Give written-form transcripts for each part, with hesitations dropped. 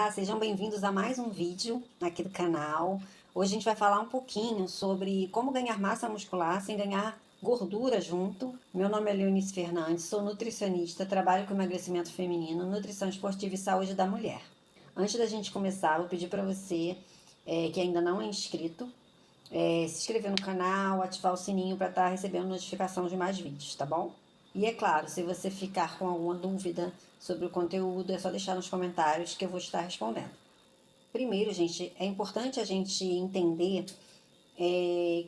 Olá, sejam bem-vindos a mais um vídeo aqui do canal. Hoje a gente vai falar um pouquinho sobre como ganhar massa muscular sem ganhar gordura junto. Meu nome é Leonice Fernandes, sou nutricionista, trabalho com emagrecimento feminino, nutrição esportiva e saúde da mulher. Antes da gente começar, vou pedir para você que ainda não é inscrito, se inscrever no canal, ativar o sininho para estar recebendo notificação de mais vídeos, tá bom? E é claro, se você ficar com alguma dúvida sobre o conteúdo, é só deixar nos comentários que eu vou estar respondendo. Primeiro, gente, é importante a gente entender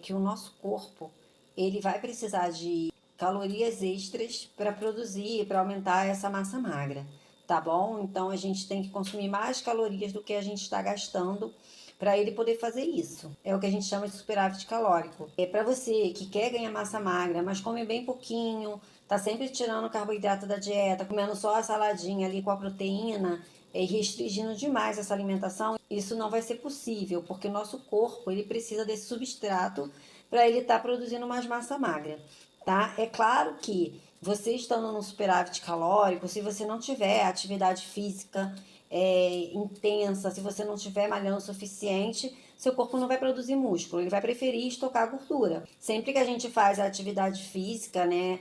que o nosso corpo ele vai precisar de calorias extras para produzir, para aumentar essa massa magra, tá bom? Então a gente tem que consumir mais calorias do que a gente está gastando para ele poder fazer isso. É o que a gente chama de superávit calórico. É para você que quer ganhar massa magra, mas come bem pouquinho, tá sempre tirando carboidrato da dieta, comendo só a saladinha ali com a proteína, e restringindo demais essa alimentação, isso não vai ser possível, porque o nosso corpo ele precisa desse substrato para ele estar produzindo mais massa magra, tá? É claro que você estando no superávit calórico, se você não tiver atividade física intensa, se você não tiver malhando o suficiente, seu corpo não vai produzir músculo, ele vai preferir estocar gordura. Sempre que a gente faz a atividade física, né,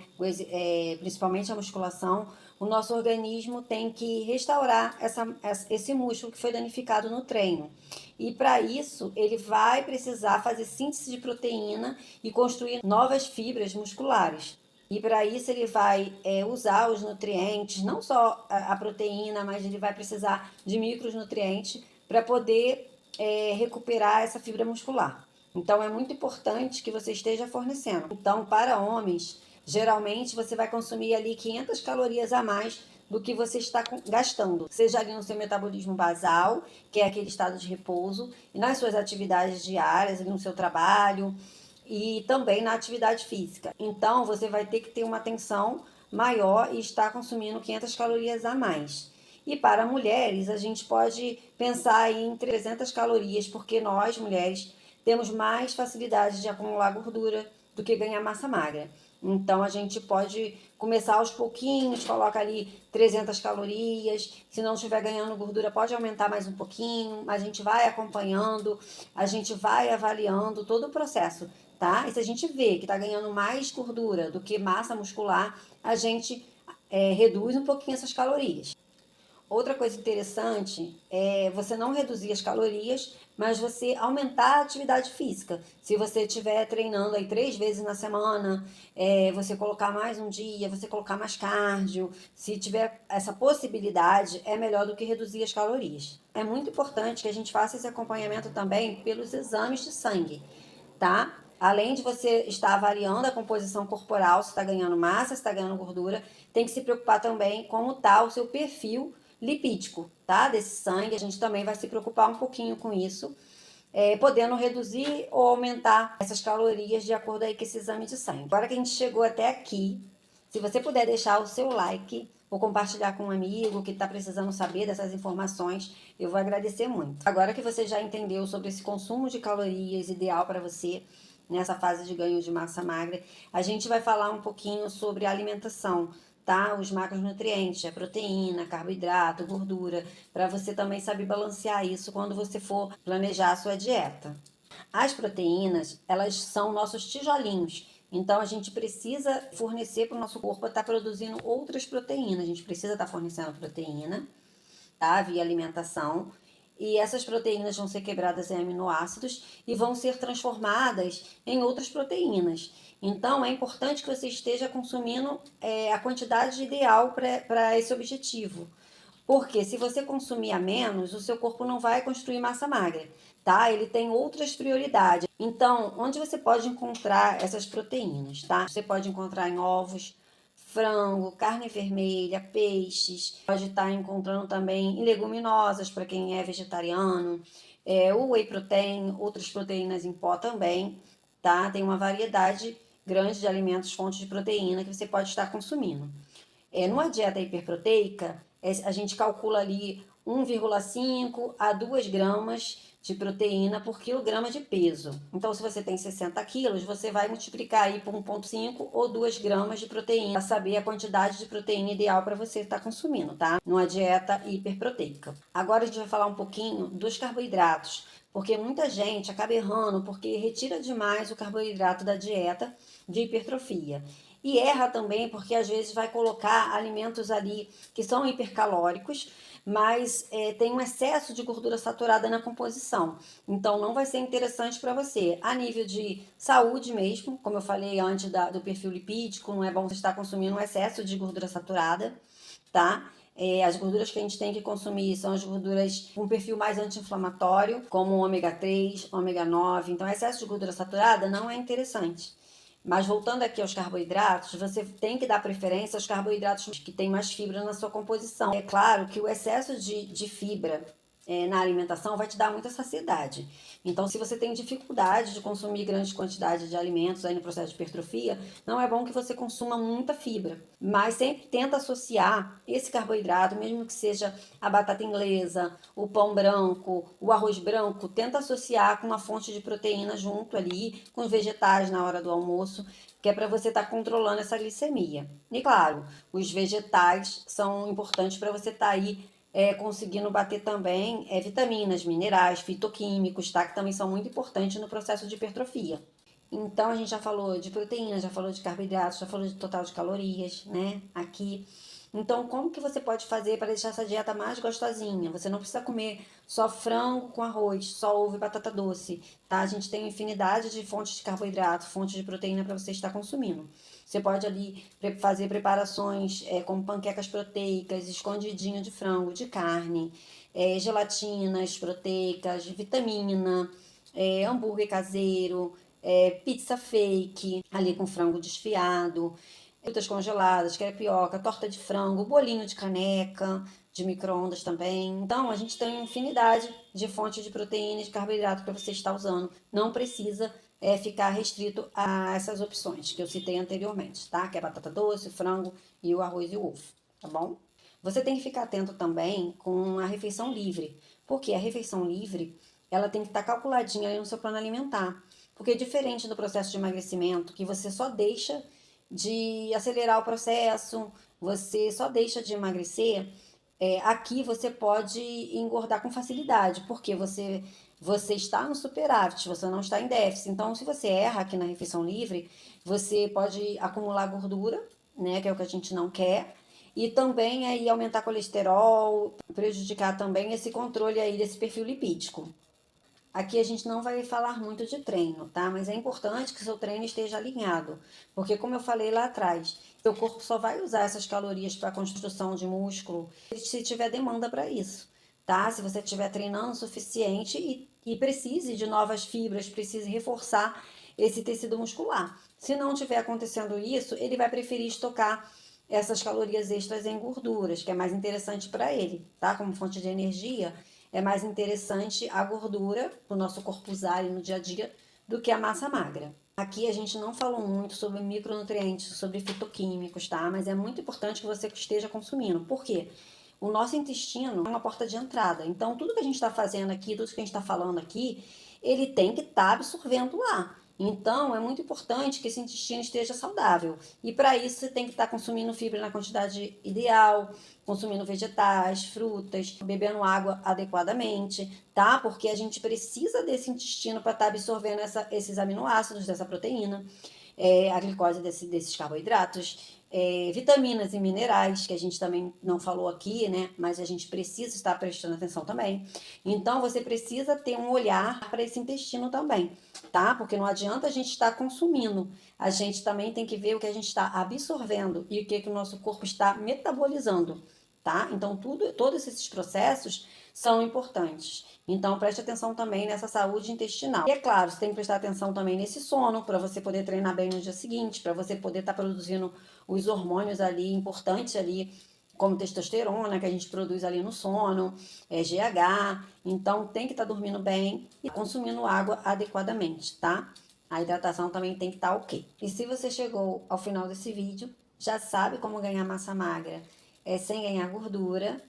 principalmente a musculação, o nosso organismo tem que restaurar esse músculo que foi danificado no treino. E para isso, ele vai precisar fazer síntese de proteína e construir novas fibras musculares. E para isso ele vai usar os nutrientes, não só a proteína, mas ele vai precisar de micronutrientes para poder recuperar essa fibra muscular. Então é muito importante que você esteja fornecendo. Então, para homens, geralmente você vai consumir ali 500 calorias a mais do que você está gastando, seja ali no seu metabolismo basal, que é aquele estado de repouso, e nas suas atividades diárias, no seu trabalho, e também na atividade física. Então, você vai ter que ter uma atenção maior e estar consumindo 500 calorias a mais. E para mulheres, a gente pode pensar em 300 calorias, porque nós, mulheres, temos mais facilidade de acumular gordura do que ganhar massa magra. Então, a gente pode começar aos pouquinhos, coloca ali 300 calorias. Se não estiver ganhando gordura, pode aumentar mais um pouquinho. A gente vai acompanhando, a gente vai avaliando todo o processo, tá? E se a gente vê que está ganhando mais gordura do que massa muscular, a gente reduz um pouquinho essas calorias. Outra coisa interessante é você não reduzir as calorias, mas você aumentar a atividade física. Se você estiver treinando aí 3 vezes na semana, você colocar mais um dia, você colocar mais cardio. Se tiver essa possibilidade, é melhor do que reduzir as calorias. É muito importante que a gente faça esse acompanhamento também pelos exames de sangue, tá? Além de você estar avaliando a composição corporal, se está ganhando massa, se está ganhando gordura, tem que se preocupar também como está o seu perfil lipídico, tá? Desse sangue, a gente também vai se preocupar um pouquinho com isso, podendo reduzir ou aumentar essas calorias de acordo aí com esse exame de sangue. Agora que a gente chegou até aqui, se você puder deixar o seu like ou compartilhar com um amigo que está precisando saber dessas informações, eu vou agradecer muito. Agora que você já entendeu sobre esse consumo de calorias ideal para você nessa fase de ganho de massa magra, a gente vai falar um pouquinho sobre a alimentação, tá? Os macronutrientes, a proteína, carboidrato, gordura, para você também saber balancear isso quando você for planejar a sua dieta. As proteínas, elas são nossos tijolinhos. Então a gente precisa fornecer para o nosso corpo estar produzindo outras proteínas. A gente precisa estar fornecendo proteína, tá? Via alimentação. E essas proteínas vão ser quebradas em aminoácidos e vão ser transformadas em outras proteínas. Então, é importante que você esteja consumindo a quantidade ideal para esse objetivo. Porque se você consumir a menos, o seu corpo não vai construir massa magra, tá? Ele tem outras prioridades. Então, onde você pode encontrar essas proteínas, tá? Você pode encontrar em ovos, frango, carne vermelha, peixes. Pode estar encontrando também em leguminosas para quem é vegetariano, o whey protein, outras proteínas em pó também, tá? Tem uma variedade grande de alimentos, fontes de proteína que você pode estar consumindo. Numa dieta hiperproteica, a gente calcula ali 1,5 a 2 gramas de proteína por quilograma de peso. Então, se você tem 60 quilos, você vai multiplicar aí por 1,5 ou 2 gramas de proteína para saber a quantidade de proteína ideal para você estar consumindo, tá? Numa dieta hiperproteica. Agora a gente vai falar um pouquinho dos carboidratos, porque muita gente acaba errando porque retira demais o carboidrato da dieta de hipertrofia. E erra também porque às vezes vai colocar alimentos ali que são hipercalóricos, mas tem um excesso de gordura saturada na composição. Então não vai ser interessante para você. A nível de saúde mesmo, como eu falei antes do perfil lipídico, não é bom você estar consumindo um excesso de gordura saturada, tá? As gorduras que a gente tem que consumir são as gorduras com perfil mais anti-inflamatório, como o ômega 3, ômega 9. Então, excesso de gordura saturada não é interessante. Mas voltando aqui aos carboidratos, você tem que dar preferência aos carboidratos que têm mais fibra na sua composição. É claro que o excesso de fibra na alimentação vai te dar muita saciedade. Então, se você tem dificuldade de consumir grande quantidade de alimentos aí no processo de hipertrofia, não é bom que você consuma muita fibra. Mas sempre tenta associar esse carboidrato, mesmo que seja a batata inglesa, o pão branco, o arroz branco, tenta associar com uma fonte de proteína junto ali, com os vegetais na hora do almoço, que é para você estar controlando essa glicemia. E claro, os vegetais são importantes para você estar aí conseguindo bater também vitaminas, minerais, fitoquímicos, tá? Que também são muito importantes no processo de hipertrofia. Então a gente já falou de proteína, já falou de carboidratos, já falou de total de calorias, né? Aqui. Então, como que você pode fazer para deixar essa dieta mais gostosinha? Você não precisa comer só frango com arroz, só ovo e batata doce, tá? A gente tem infinidade de fontes de carboidrato, fontes de proteína para você estar consumindo. Você pode ali fazer preparações como panquecas proteicas, escondidinho de frango, de carne, gelatinas proteicas, vitamina, hambúrguer caseiro, pizza fake, ali com frango desfiado, frutas congeladas, crepioca, torta de frango, bolinho de caneca, de micro-ondas também. Então, a gente tem infinidade de fontes de proteína e de carboidrato para você estar usando. Não precisa ficar restrito a essas opções que eu citei anteriormente, tá? Que é batata doce, frango e o arroz e o ovo, tá bom? Você tem que ficar atento também com a refeição livre, porque a refeição livre, ela tem que estar calculadinha ali no seu plano alimentar. Porque diferente do processo de emagrecimento, que você só deixa de acelerar o processo, você só deixa de emagrecer, aqui você pode engordar com facilidade, porque você está no superávit, você não está em déficit. Então, se você erra aqui na refeição livre, você pode acumular gordura, né, que é o que a gente não quer, e também aí aumentar colesterol, prejudicar também esse controle aí desse perfil lipídico. Aqui a gente não vai falar muito de treino, tá? Mas é importante que o seu treino esteja alinhado, porque como eu falei lá atrás, seu corpo só vai usar essas calorias para a construção de músculo se tiver demanda para isso, tá? Se você estiver treinando o suficiente e precise de novas fibras, precise reforçar esse tecido muscular. Se não estiver acontecendo isso, ele vai preferir estocar essas calorias extras em gorduras, que é mais interessante para ele, tá? Como fonte de energia é mais interessante a gordura para o nosso corpo usar no dia a dia do que a massa magra. Aqui a gente não falou muito sobre micronutrientes, sobre fitoquímicos, tá? Mas é muito importante que você esteja consumindo. Por quê? O nosso intestino é uma porta de entrada. Então, tudo que a gente está fazendo aqui, tudo que a gente está falando aqui, ele tem que estar absorvendo lá. Então, é muito importante que esse intestino esteja saudável. E para isso, você tem que estar consumindo fibra na quantidade ideal, consumindo vegetais, frutas, bebendo água adequadamente, tá? Porque a gente precisa desse intestino para estar absorvendo esses aminoácidos, dessa proteína, a glicose desses carboidratos. Vitaminas e minerais, que a gente também não falou aqui, né? Mas a gente precisa estar prestando atenção também. Então, você precisa ter um olhar para esse intestino também, tá? Porque não adianta a gente estar consumindo, a gente também tem que ver o que a gente está absorvendo e o que o nosso corpo está metabolizando, tá? Então, todos esses processos são importantes. Então, preste atenção também nessa saúde intestinal. E é claro, você tem que prestar atenção também nesse sono, para você poder treinar bem no dia seguinte, para você poder estar produzindo os hormônios ali importantes ali, como testosterona, que a gente produz ali no sono, GH. Então, tem que estar dormindo bem e consumindo água adequadamente, tá? A hidratação também tem que estar ok. E se você chegou ao final desse vídeo, já sabe como ganhar massa magra sem ganhar gordura,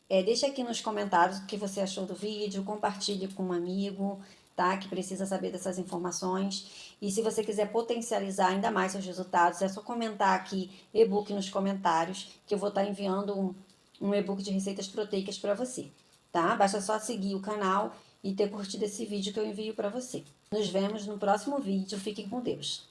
Deixa aqui nos comentários o que você achou do vídeo, compartilhe com um amigo, tá? Que precisa saber dessas informações. E se você quiser potencializar ainda mais seus resultados, é só comentar aqui e-book nos comentários, que eu vou estar enviando um e-book de receitas proteicas para você, tá? Basta só seguir o canal e ter curtido esse vídeo que eu envio para você. Nos vemos no próximo vídeo. Fiquem com Deus.